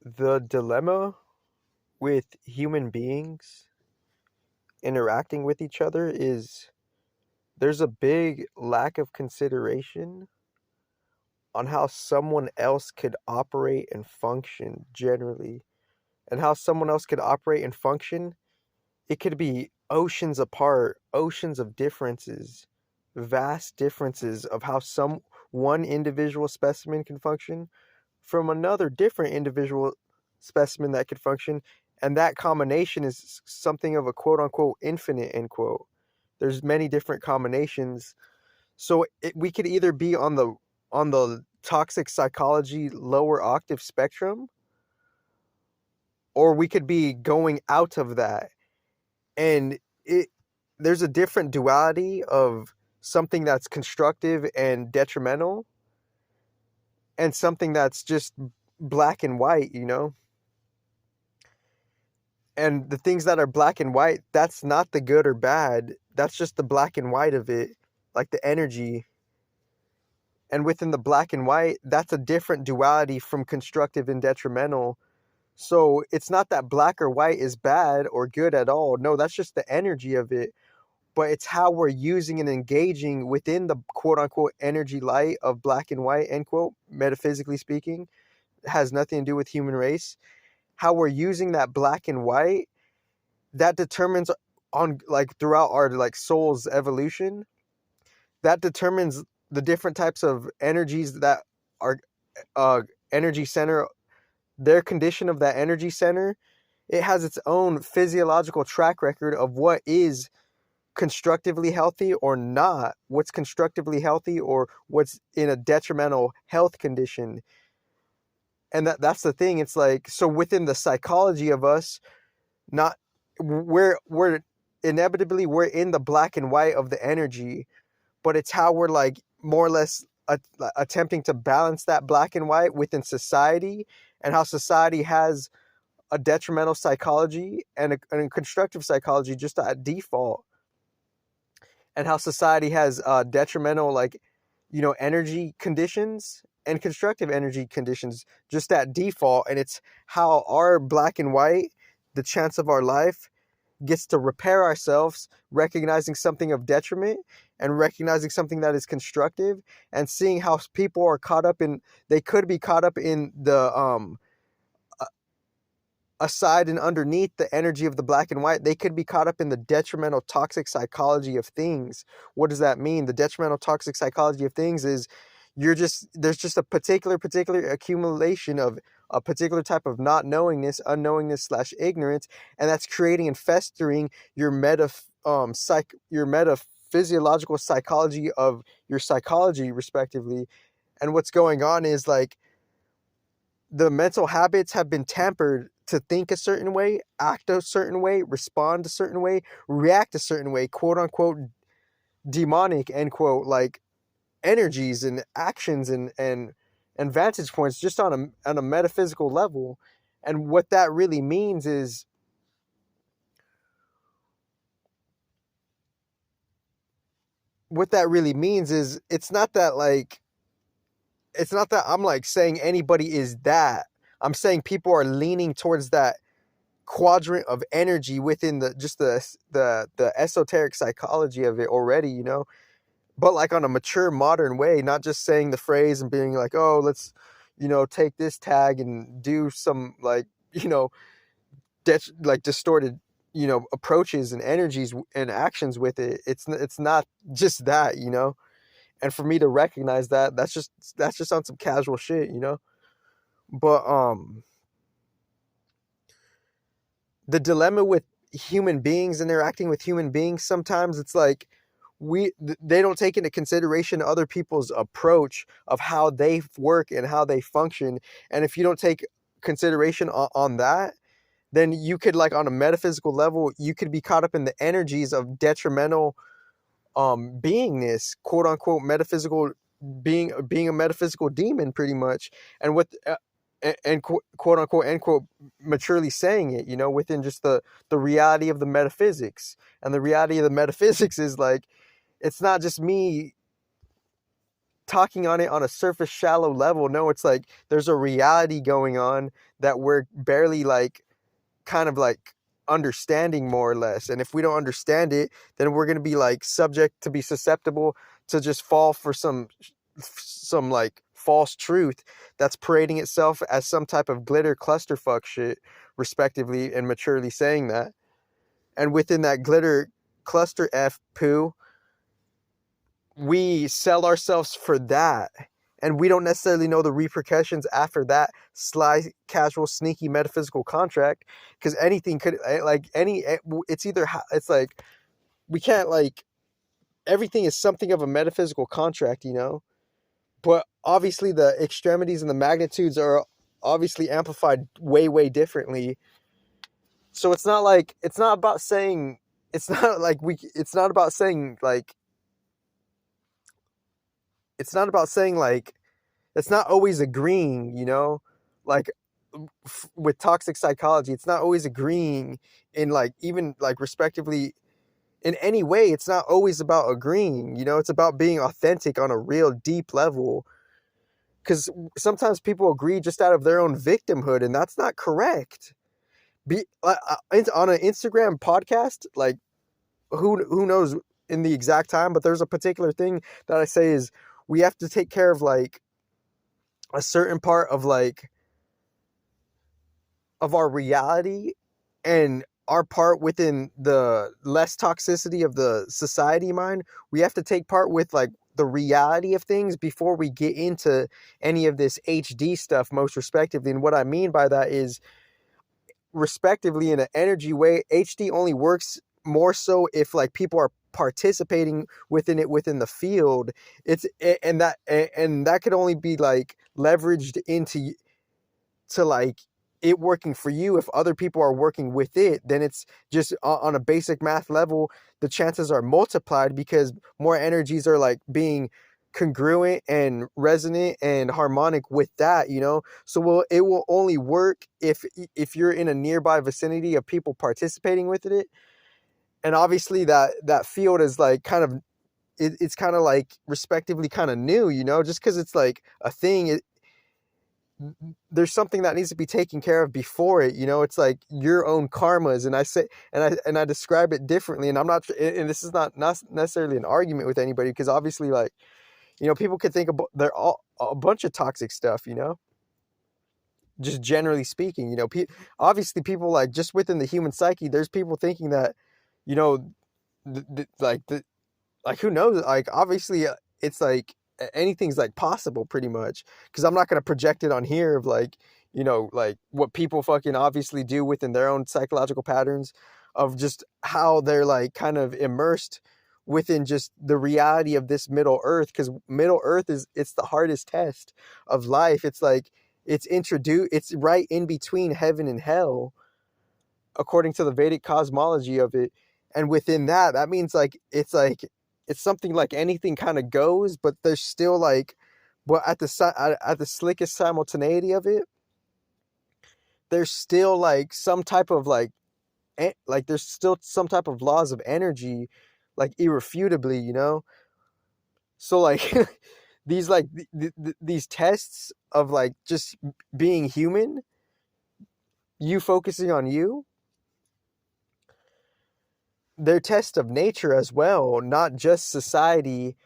The dilemma with human beings interacting with each other is there's a big lack of consideration on how someone else could operate and function generally, and how someone else could operate and function. It could be oceans apart, oceans of differences, vast differences of how some one individual specimen can function from another different individual specimen that could function. And that combination is something of a quote unquote infinite end quote. There's many different combinations. So we could either be on the toxic psychology lower octave spectrum, or we could be going out of that. And it there's a different duality of something that's constructive and detrimental, and something that's just black and white. And the things that are black and white, that's not the good or bad. That's just the black and white of it, like the energy. And within the black and white, that's a different duality from constructive and detrimental. So it's not that black or white is bad or good at all. No, that's just the energy of it. But it's how we're using and engaging within the quote unquote energy light of black and white, end quote, metaphysically speaking. It has nothing to do with human race. How we're using that black and white, that determines on like throughout our like soul's evolution, that determines the different types of energies that are energy center, their condition of that energy center. It has its own physiological track record of what is constructively healthy or not, what's constructively healthy or what's in a detrimental health condition. And that's the thing. It's like, so within the psychology of us, not we're inevitably we're in the black and white of the energy, but it's how we're like more or less attempting to balance that black and white within society, and how society has a detrimental psychology and a constructive psychology just at default, and how society has detrimental energy conditions and constructive energy conditions just at default. And it's how our black and white, the chance of our life, gets to repair ourselves, recognizing something of detriment and recognizing something that is constructive, and seeing how people are caught up in, they could be caught up in the aside and underneath the energy of the black and white. They could be caught up in the detrimental toxic psychology of things. What does that mean? The detrimental toxic psychology of things is there's just a particular accumulation of a particular type of not knowingness, unknowingness slash ignorance, and that's creating and festering your your metaphysiological psychology of your psychology respectively. And what's going on is like the mental habits have been tampered to think a certain way, act a certain way, respond a certain way, react a certain way, quote unquote demonic, end quote, like energies and actions and vantage points just on a metaphysical level. And what that really means is it's not that I'm like saying anybody is that. I'm saying people are leaning towards that quadrant of energy within the esoteric psychology of it already. But like on a mature modern way, not just saying the phrase and being like, oh, let's take this tag and do some distorted approaches and energies and actions with it. It's not just that. And for me to recognize that, that's just on some casual shit. But the dilemma with human beings interacting with human beings, sometimes it's like they don't take into consideration other people's approach of how they work and how they function. And if you don't take consideration on that, then you could, like, on a metaphysical level, you could be caught up in the energies of detrimental beingness, quote unquote metaphysical, being a metaphysical demon pretty much. And what and quote unquote end quote maturely saying it, within just the reality of the metaphysics. And the reality of the metaphysics is like, it's not just me talking on it on a surface shallow level. No, it's like there's a reality going on that we're barely like kind of like understanding more or less. And if we don't understand it, then we're going to be like subject to be susceptible to just fall for some like false truth that's parading itself as some type of glitter clusterfuck shit, respectively, and maturely saying that. And within that glitter cluster F poo, we sell ourselves for that. And we don't necessarily know the repercussions after that sly, casual, sneaky metaphysical contract, because anything could, like, it's either, it's like, we can't, like, everything is something of a metaphysical contract, you know? But obviously the extremities and the magnitudes are obviously amplified way, way differently. So it's not like, it's not about saying, it's not like it's not about saying, like, it's not about saying, like, it's not always agreeing, you know, like with toxic psychology, it's not always agreeing in like, even like respectively in any way. It's not always about agreeing, you know, it's about being authentic on a real deep level. Because sometimes people agree just out of their own victimhood, and that's not correct. On an Instagram podcast, like who knows in the exact time, but there's a particular thing that I say is we have to take care of like a certain part of like of our reality and our part within the less toxicity of the society mind. We have to take part with like the reality of things before we get into any of this HD stuff, most respectively. And what I mean by that is, respectively, in an energy way, HD only works more so if like people are participating within it within the field. And that could only be like leveraged into to like it working for you. If other people are working with it, then it's just on a basic math level, the chances are multiplied because more energies are like being congruent and resonant and harmonic with that, you know. So it will only work if you're in a nearby vicinity of people participating with it. And obviously that field is like kind of it's kind of like respectively kind of new, you know, just because it's like a thing. There's something that needs to be taken care of before it, you know. It's like your own karmas. And I say, and I describe it differently, and I'm not, and this is not necessarily an argument with anybody, because obviously, like, you know, people could think about, they're all a bunch of toxic stuff, you know, just generally speaking, you know. Obviously people, like, just within the human psyche, there's people thinking that, you know, like, who knows, like, obviously, it's like anything's like possible pretty much, because I'm not going to project it on here of like, you know, like what people fucking obviously do within their own psychological patterns of just how they're like kind of immersed within just the reality of this middle earth. Because middle earth it's the hardest test of life. It's like it's right in between heaven and hell, according to the Vedic cosmology of it. And within that means like it's something like anything kind of goes, but there's still like, but at the slickest simultaneity of it, there's still like some type of like there's still some type of laws of energy, like irrefutably, you know. So like these like these tests of like just being human, you focusing on you, they're tests of nature as well, not just society.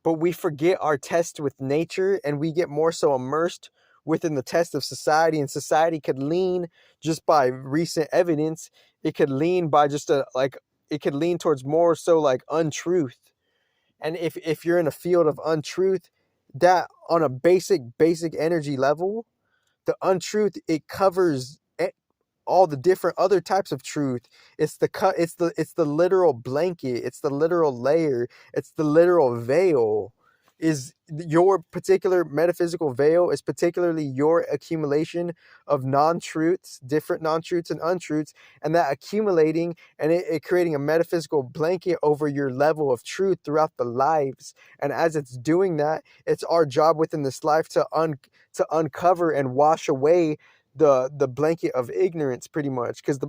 But we forget our test with nature, and we get more so immersed within the test of society. And society could lean, just by recent evidence, it could lean by just it could lean towards more so like untruth. And if you're in a field of untruth, that on a basic energy level, the untruth, it covers all the different other types of truth. It's the literal blanket, it's the literal layer, it's the literal veil. Is your particular metaphysical veil is particularly your accumulation of non-truths, different non-truths and untruths, and that accumulating and it creating a metaphysical blanket over your level of truth throughout the lives. And as it's doing that, it's our job within this life to uncover and wash away the blanket of ignorance, pretty much. Because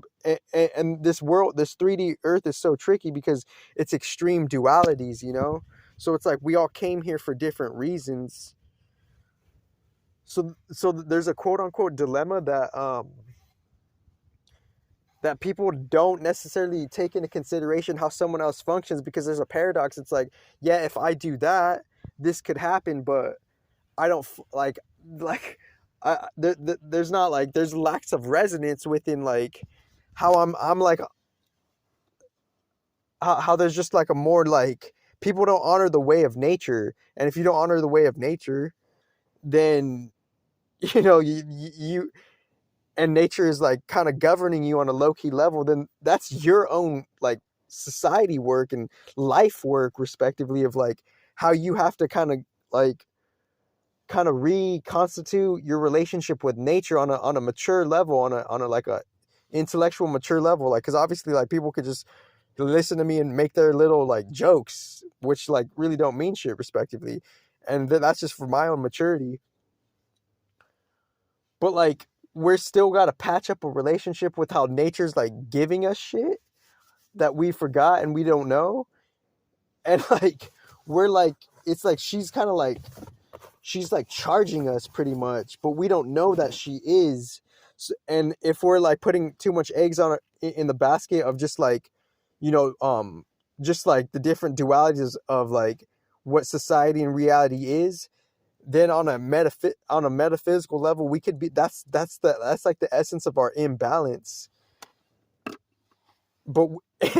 and this world, this 3D earth, is so tricky because it's extreme dualities, you know. So it's like we all came here for different reasons. So there's a quote unquote dilemma that people don't necessarily take into consideration how someone else functions, because there's a paradox. It's like, yeah, if I do that, this could happen, but I don't like there's not like there's lacks of resonance within like how I'm like how there's just like a more like people don't honor the way of nature, and if you don't honor the way of nature, then you and nature is like kind of governing you on a low-key level, then that's your own like society work and life work respectively of like how you have to like kind of reconstitute your relationship with nature on a mature level, on a like a intellectual mature level, like because obviously like people could just listen to me and make their little like jokes which like really don't mean shit respectively, and that's just for my own maturity. But like we're still got to patch up a relationship with how nature's like giving us shit that we forgot and we don't know. And like we're like it's like she's like charging us pretty much, but we don't know that she is. So, and if we're like putting too much eggs on in the basket of just like you know just like the different dualities of like what society and reality is, then on a metaphysical level we could be that's like the essence of our imbalance. But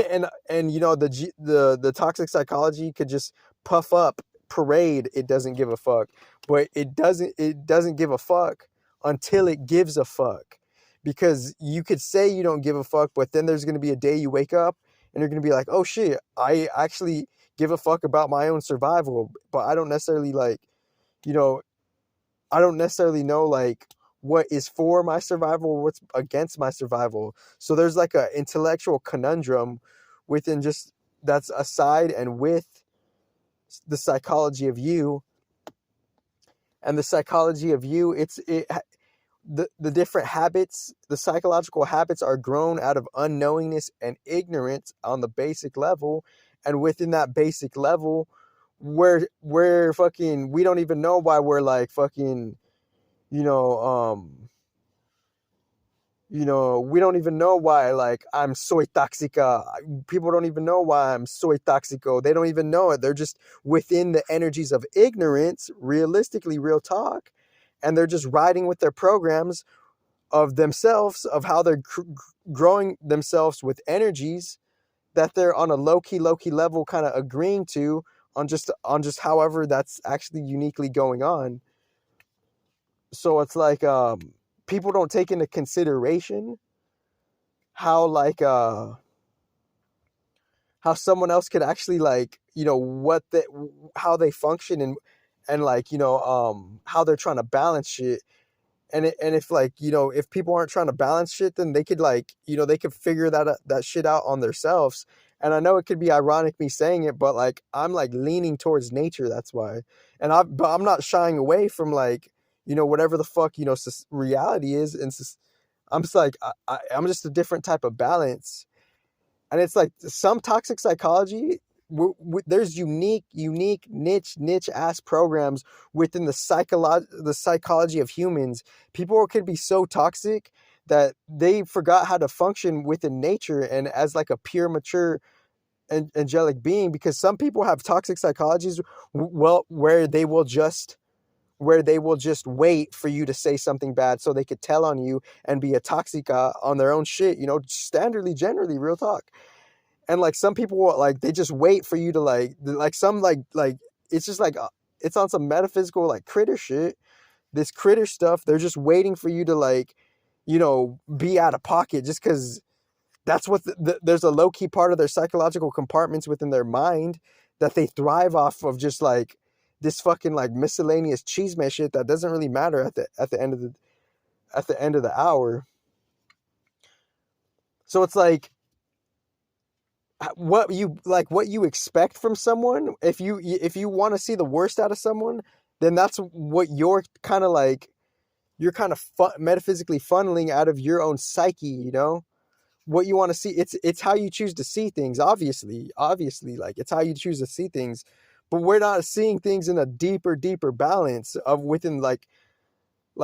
and the toxic psychology could just puff up, parade it doesn't give a fuck, but it doesn't give a fuck until it gives a fuck, because you could say you don't give a fuck, but then there's going to be a day you wake up and you're going to be like, oh shit, I actually give a fuck about my own survival, but I don't necessarily like you know I don't necessarily know like what is for my survival or what's against my survival. So there's like a intellectual conundrum within just that's aside and with the psychology of you. And the psychology of you, the different habits, the psychological habits are grown out of unknowingness and ignorance on the basic level. And within that basic level, we're fucking we don't even know why we're like fucking you know, we don't even know why, like, I'm soy toxica. People don't even know why I'm soy toxico. They don't even know it. They're just within the energies of ignorance, realistically, real talk. And they're just riding with their programs of themselves, of how they're growing themselves with energies that they're on a low key level kind of agreeing to on just however that's actually uniquely going on. So it's like people don't take into consideration how like how someone else could actually like how they function and like how they're trying to balance shit. And if like if people aren't trying to balance shit, then they could like they could figure that shit out on themselves. And I know it could be ironic me saying it, but like I'm like leaning towards nature, that's why. But I'm not shying away from like whatever the fuck reality is. And I'm just like I'm just a different type of balance. And it's like some toxic psychology, there's unique niche ass programs within the psychology of humans. People could be so toxic that they forgot how to function within nature and as like a pure mature and angelic being, because some people have toxic psychologies where they will just wait for you to say something bad so they could tell on you and be a toxica on their own shit, standardly, generally, real talk. And like some people will, like they just wait for you to like some like it's just like it's on some metaphysical like critter shit, this critter stuff. They're just waiting for you to like be out of pocket, just because that's what there's a low-key part of their psychological compartments within their mind that they thrive off of, just like this fucking like miscellaneous cheese man shit that doesn't really matter at the end of the hour. So it's like what you expect from someone. If you want to see the worst out of someone, then that's what you're kind of metaphysically funneling out of your own psyche, what you want to see. It's how you choose to see things, obviously, like it's how you choose to see things. but we're not seeing things in a deeper balance of within like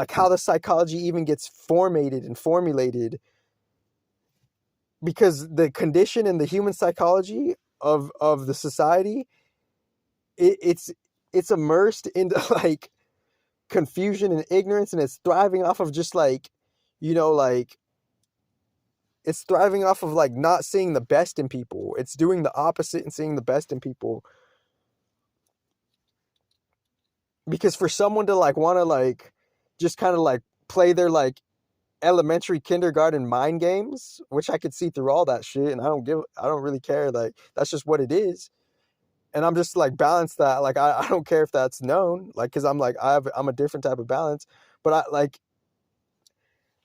how the psychology even gets formated and formulated, because the condition in the human psychology of the society, it's immersed into like confusion and ignorance, and it's thriving off of just like, like it's thriving off of like not seeing the best in people. It's doing the opposite and seeing the best in people. Because for someone to like want to like just kind of like play their like elementary kindergarten mind games, which I could see through all that shit, and I don't really care. Like that's just what it is. And I'm just like balanced that. Like I don't care if that's known. Like because I'm like I'm a different type of balance. But I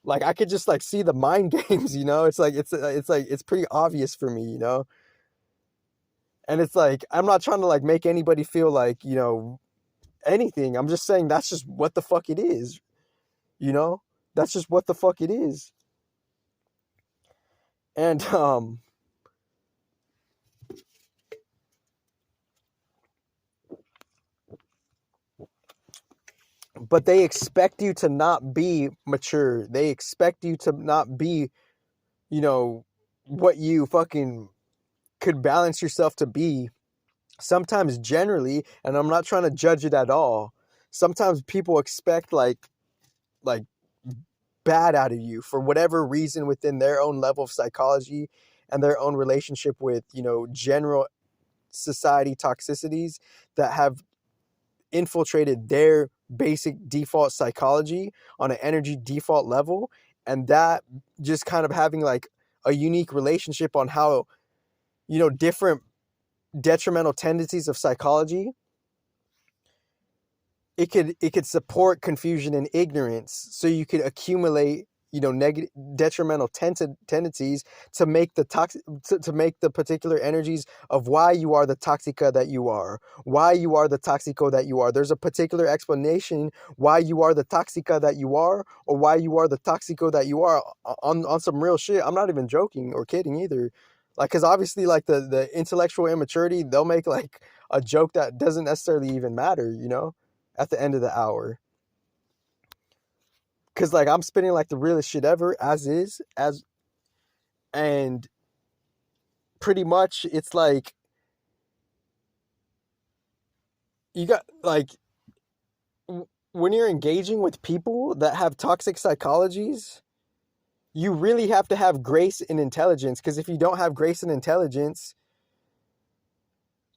like I could just like see the mind games. It's like it's pretty obvious for me. And it's like I'm not trying to like make anybody feel like anything. I'm just saying that's just what the fuck it is. You know, that's just what the fuck it is. And but they expect you to not be mature. They expect you to not be, what you fucking could balance yourself to be. Sometimes generally, and I'm not trying to judge it at all. Sometimes people expect like bad out of you for whatever reason within their own level of psychology and their own relationship with, general society toxicities that have infiltrated their basic default psychology on an energy default level, and that just kind of having like a unique relationship on how different detrimental tendencies of psychology, it could support confusion and ignorance, so you could accumulate negative detrimental tendencies to make the to make the particular energies of why you are the toxica that you are, why you are the toxico that you are. There's a particular explanation why you are the toxica that you are, or why you are the toxico that you are, on some real shit. I'm not even joking or kidding either. Like, because obviously like the intellectual immaturity, they'll make like a joke that doesn't necessarily even matter, at the end of the hour. Cause like I'm spitting like the realest shit ever, as is, and pretty much it's like you got like when you're engaging with people that have toxic psychologies, you really have to have grace and intelligence. Because if you don't have grace and intelligence,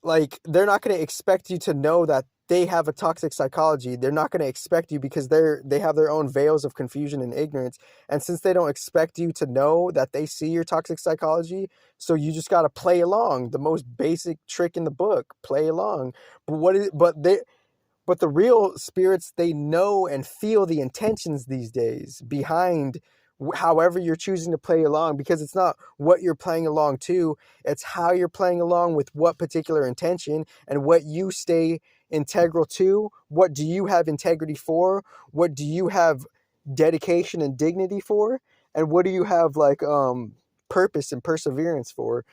like they're not going to expect you to know that they have a toxic psychology. They're not going to expect you because they have their own veils of confusion and ignorance. And since they don't expect you to know that they see your toxic psychology, so you just got to play along. The most basic trick in the book, play along. But the real spirits, they know and feel the intentions these days behind however you're choosing to play along, because it's not what you're playing along to, it's how you're playing along with what particular intention and what you stay integral to. What do you have integrity for? What do you have dedication and dignity for? And what do you have like purpose and perseverance for?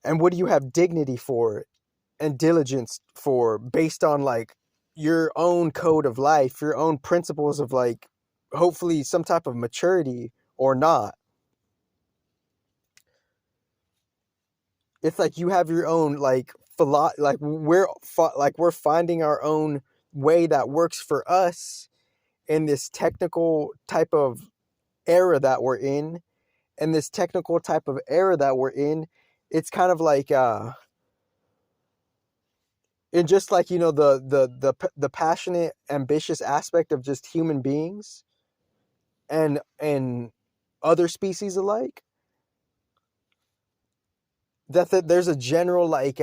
And what do you have dignity for and diligence for, based on like your own code of life, your own principles of like hopefully some type of maturity or not. It's like you have your own like like we're finding our own way that works for us in this technical type of era that we're in. And this technical type of era that we're in, it's kind of like and just like the passionate, ambitious aspect of just human beings and other species alike, that there's a general like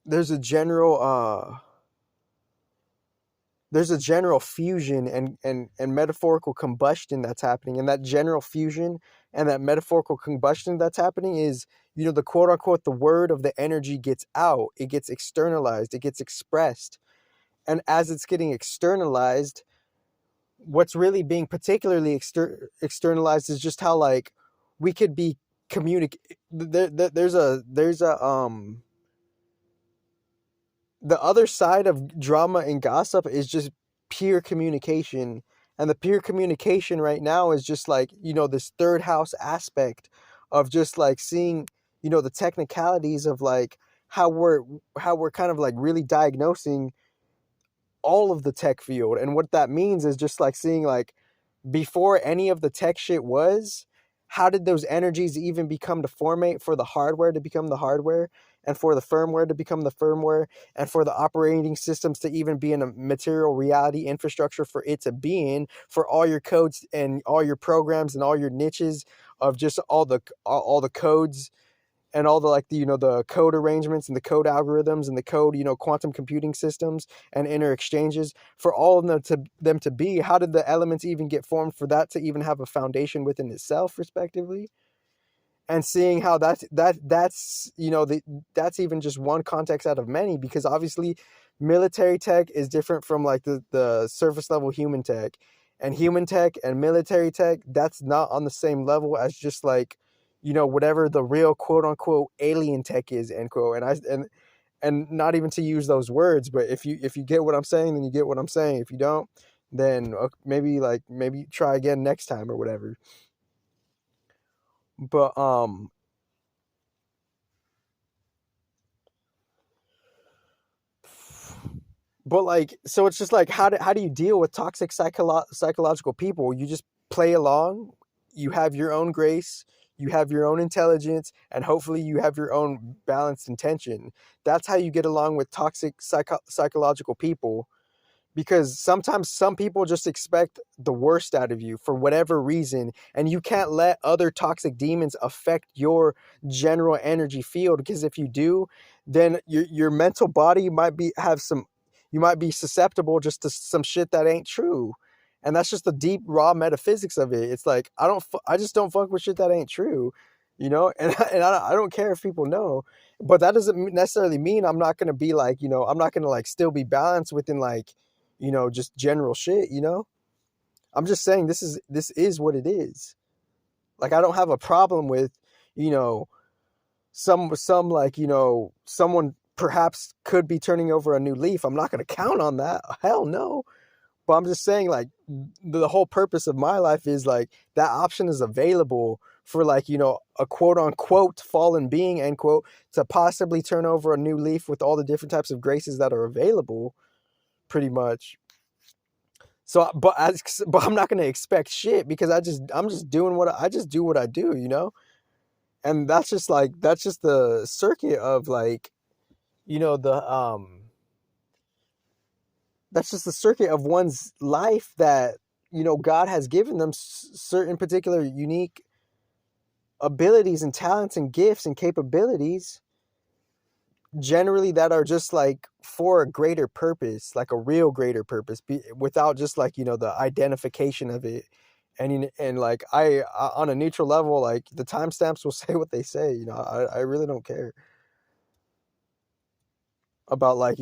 there's a general there's a general fusion and metaphorical combustion that's happening. And that general fusion and that metaphorical combustion that's happening is, the quote unquote, the word of the energy gets out, it gets externalized, it gets expressed. And as it's getting externalized, what's really being particularly externalized is just how like we could be there's a the other side of drama and gossip is just pure communication. And the pure communication right now is just like, this third house aspect of just like seeing, the technicalities of like how we're how we're kind of like really diagnosing all of the tech field. And what that means is just like seeing like before any of the tech shit was, how did those energies even become to formate for the hardware to become the hardware, and for the firmware to become the firmware, and for the operating systems to even be in a material reality infrastructure for it to be in, for all your codes and all your programs and all your niches of just all the codes and all the like the code arrangements and the code algorithms and the code quantum computing systems and inner exchanges, for all of them to be, how did the elements even get formed for that to even have a foundation within itself respectively? And seeing how that's even just one context out of many, because obviously military tech is different from like the surface level human tech, and human tech and military tech, that's not on the same level as just like whatever the real quote unquote alien tech is, end quote. And not even to use those words, but if you get what I'm saying, then you get what I'm saying. If you don't, then maybe try again next time or whatever. But like, so it's just like, how do you deal with toxic psychological people? You just play along. You have your own grace. You have your own intelligence, and hopefully you have your own balanced intention. That's how you get along with toxic psychological people, because sometimes some people just expect the worst out of you for whatever reason, and you can't let other toxic demons affect your general energy field, because if you do, then your mental body might be have some you might be susceptible just to some shit that ain't true. And that's just the deep raw metaphysics of it. It's like, I just don't fuck with shit that ain't true, and I don't care if people know. But that doesn't necessarily mean I'm not going to be like, I'm not going to like still be balanced within like, just general shit. I'm just saying this is what it is. Like, I don't have a problem with, you know, some like, someone perhaps could be turning over a new leaf. I'm not going to count on that. Hell no. But I'm just saying, like, the whole purpose of my life is like that option is available for like, a quote unquote fallen being, end quote, to possibly turn over a new leaf with all the different types of graces that are available, pretty much. So, but I'm not gonna expect shit, because I'm just doing I just do what I do. And that's just the circuit of like, the that's just the circuit of one's life, that God has given them certain particular unique abilities and talents and gifts and capabilities, generally, that are just like for a greater purpose, like a real greater purpose, without just like the identification of it. And like, on a neutral level, like, the timestamps will say what they say. I really don't care about like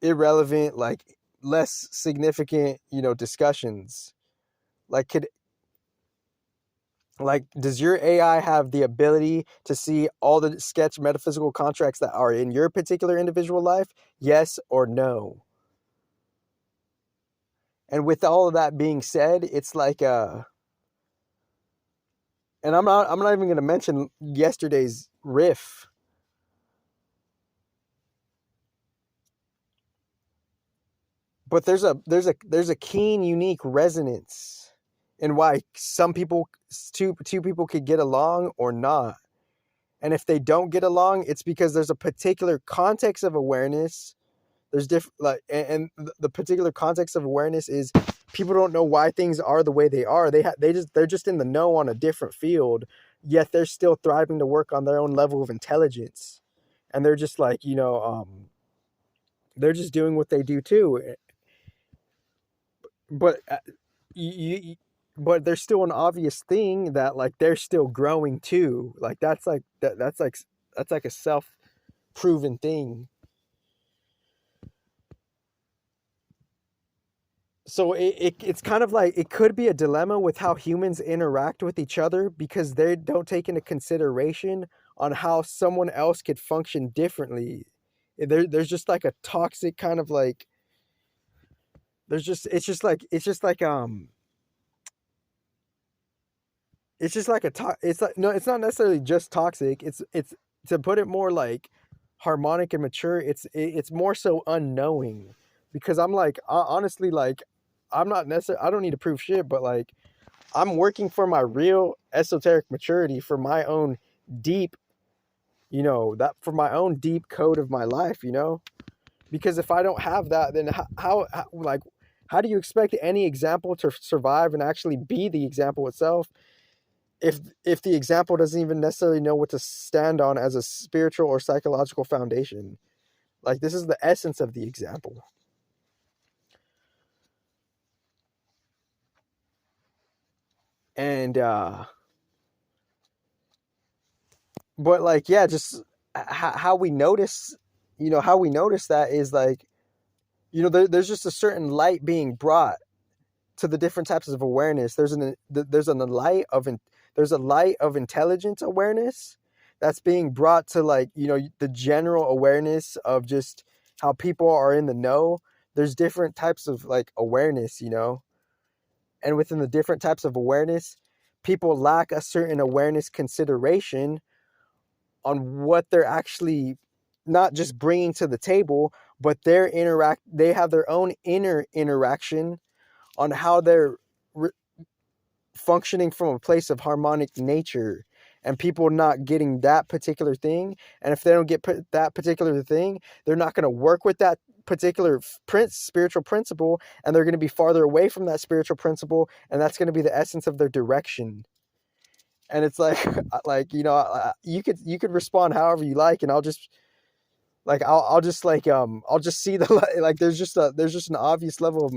irrelevant, like less significant discussions. Like, does your AI have the ability to see all the sketch metaphysical contracts that are in your particular individual life? Yes or no? And with all of that being said, it's like, and I'm not even going to mention yesterday's riff, but there's a keen, unique resonance in why some people, two people could get along or not. And if they don't get along, it's because there's a particular context of awareness. There's different, like, and the particular context of awareness is people don't know why things are the way they are. They're just in the know on a different field, yet they're still thriving to work on their own level of intelligence. And they're just like, they're just doing what they do too. But but there's still an obvious thing that like they're still growing too. Like, that's like a self proven thing. So it's kind of like it could be a dilemma with how humans interact with each other because they don't take into consideration on how someone else could function differently. There's just like a toxic kind of like there's just it's just like it's like no, it's not necessarily just toxic. It's to put it more like harmonic and mature. It's more so unknowing because I'm like honestly like I'm not necessarily I don't need to prove shit, but like I'm working for my real esoteric maturity for my own deep, that for my own deep code of my life, because if I don't have that, then like how do you expect any example to survive and actually be the example itself if the example doesn't even necessarily know what to stand on as a spiritual or psychological foundation? Like this is the essence of the example. And but like yeah, just how we notice, how we notice that is like, there's just a certain light being brought to the different types of awareness. There's a light of intelligence awareness that's being brought to like, the general awareness of just how people are in the know. There's different types of like awareness, and within the different types of awareness, people lack a certain awareness consideration on what they're actually not just bringing to the table, but they have their own inner interaction on how they're re- functioning from a place of harmonic nature, and people not getting that particular thing. And if they don't get that particular thing, they're not going to work with that particular spiritual principle, and they're going to be farther away from that spiritual principle, and that's going to be the essence of their direction. And it's like like you could respond however you like, and I'll just like I'll just like I'll just see the like there's just an obvious level of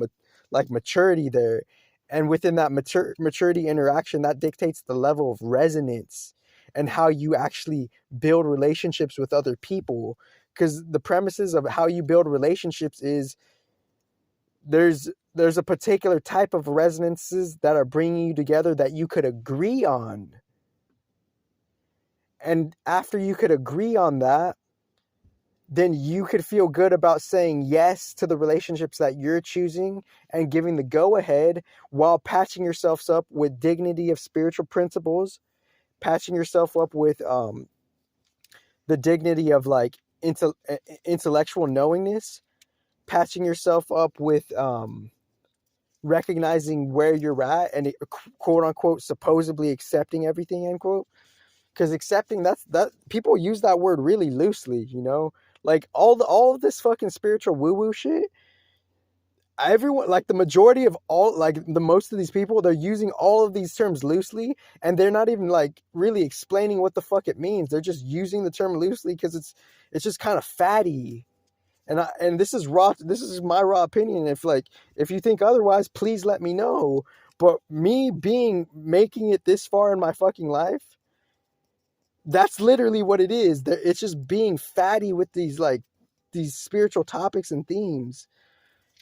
like maturity there, and within that maturity interaction, that dictates the level of resonance and how you actually build relationships with other people. Because the premises of how you build relationships is there's a particular type of resonances that are bringing you together that you could agree on, and after you could agree on that, then you could feel good about saying yes to the relationships that you're choosing and giving the go ahead while patching yourselves up with dignity of spiritual principles, patching yourself up with the dignity of like intellectual knowingness, patching yourself up with recognizing where you're at and quote unquote supposedly accepting everything, end quote. Because accepting, that people use that word really loosely, like all of this fucking spiritual woo woo shit. Everyone, like the majority of all, like the most of these people, they're using all of these terms loosely, and they're not even like really explaining what the fuck it means. They're just using the term loosely because it's just kind of fatty. And this is raw. This is my raw opinion. If you think otherwise, please let me know. But me making it this far in my fucking life, that's literally what it is. It's just being fatty with these spiritual topics and themes.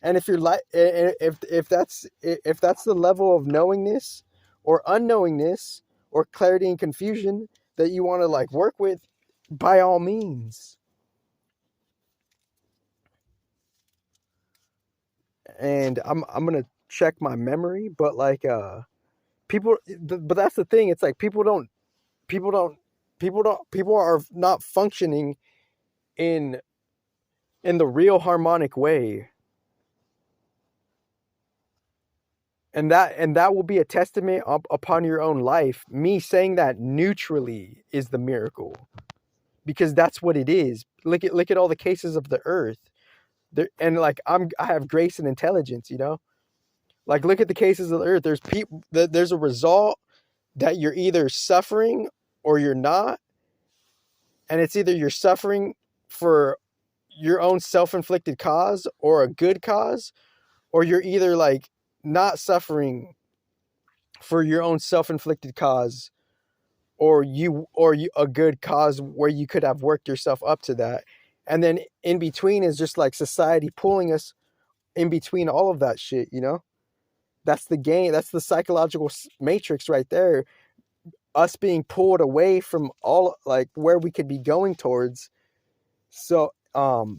And if you're like, if that's the level of knowingness or unknowingness or clarity and confusion that you want to like work with, by all means. And I'm gonna check my memory, but like but that's the thing. It's like people don't people are not functioning in the real harmonic way. And that will be a testament upon your own life. Me saying that neutrally is the miracle, because that's what it is. Look at all the cases of the earth there, and like I have grace and intelligence, like look at the cases of the earth. There's a result that you're either suffering or you're not, and it's either you're suffering for your own self-inflicted cause or a good cause, or you're either like not suffering for your own self-inflicted cause, or you a good cause where you could have worked yourself up to that. And then in between is just like society pulling us in between all of that shit, you know? That's the game. That's the psychological matrix right there. Us being pulled away from all like where we could be going towards. So, but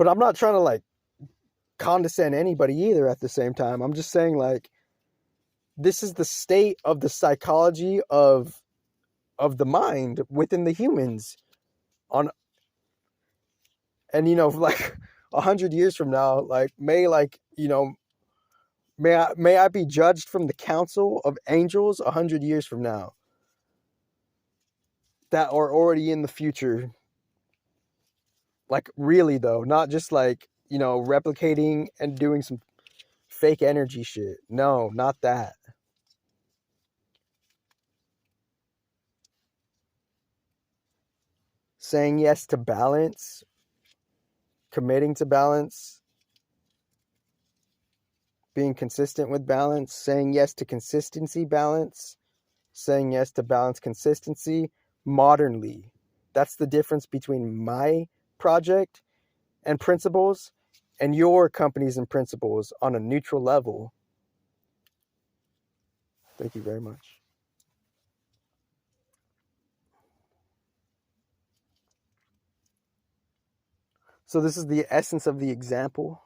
I'm not trying to like condescend anybody either at the same time. I'm just saying like this is the state of the psychology of the mind within the humans on, and you know, like 100 years from now, like may I be judged from the council of angels 100 years from now that are already in the future. Like really though, not just like, you know, replicating and doing some fake energy shit. No, not that. Saying yes to balance, committing to balance, being consistent with balance, saying yes to consistency, balance, saying yes to balance, consistency, modernly. That's the difference between my project and principles and your companies and principles on a neutral level. Thank you very much. So this is the essence of the example.